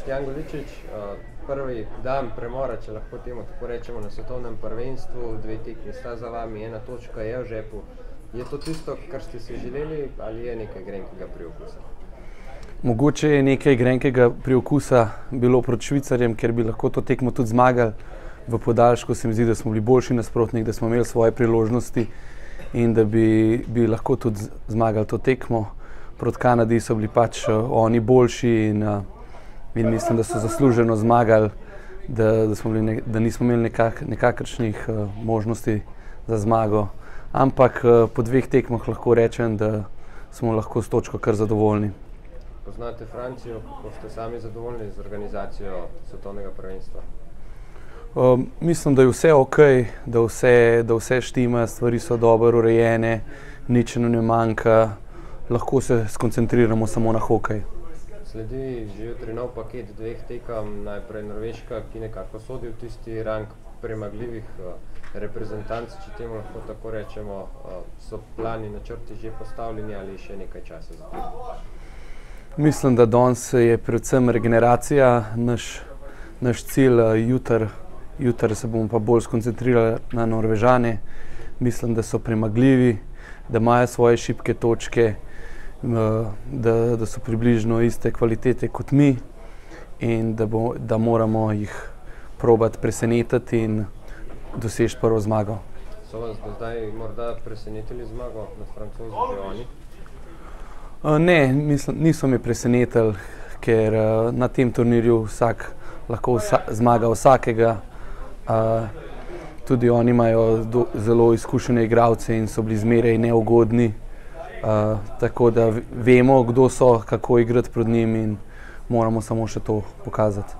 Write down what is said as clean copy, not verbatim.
Jan Goličič, prvi dan premora, če lahko temu tako rečemo, na svetovnem prvenstvu, 2 tekmi sta za vami, 1 točka je v žepu. Je to tisto, kar ste si želeli, ali je nekaj grenkega priokusa? Mogoče je nekaj grenkega priokusa bilo proti Švicarjem, ker bi lahko to tekmo tudi zmagali. V podaljšku se mi zdi, da smo bili boljši nasprotnik, da smo imeli svoje priložnosti in da bi lahko tudi zmagali to tekmo. Proti Kanadi so bili pač oni boljši in mislim, da so zasluženo zmagali, da nismo imeli nekakršnih možnosti za zmago. Ampak po 2 tekmah lahko rečem, da smo lahko s točko kar zadovoljni. Poznate Francijo, kako ste sami zadovoljni z organizacijo svetovnega prvenstva? Mislim, da je vse ok, da vse štima, stvari so dobro urejene, nič nam ne manjka, lahko se skoncentriramo samo na hokej. Sledi že jutri nov paket 2 tekem, najprej Norveška, ki nekako sodi v tisti rang premagljivih reprezentanc, če temu lahko tako rečemo. So plani, načrti že postavljeni ali še nekaj časa za tem? Mislim, da danes je predvsem regeneracija naš cilj. Jutri se bomo pa bolj skoncentrirali na Norvežane. Mislim, da so premagljivi, da imajo svoje šibke točke, da so približno iste kvalitete kot mi in da moramo jih probati presenetiti in doseči prvo zmago. So vas do zdaj morda presenetili zmago nad Francozi že oni? Ne, niso me presenetili, ker na tem turnirju vsak lahko zmaga vsakega. Tudi oni imajo zelo izkušene igralce in so bili zmeraj neugodni. Tako da vemo, kdo so, kako igrati proti njim in moramo samo še to pokazati.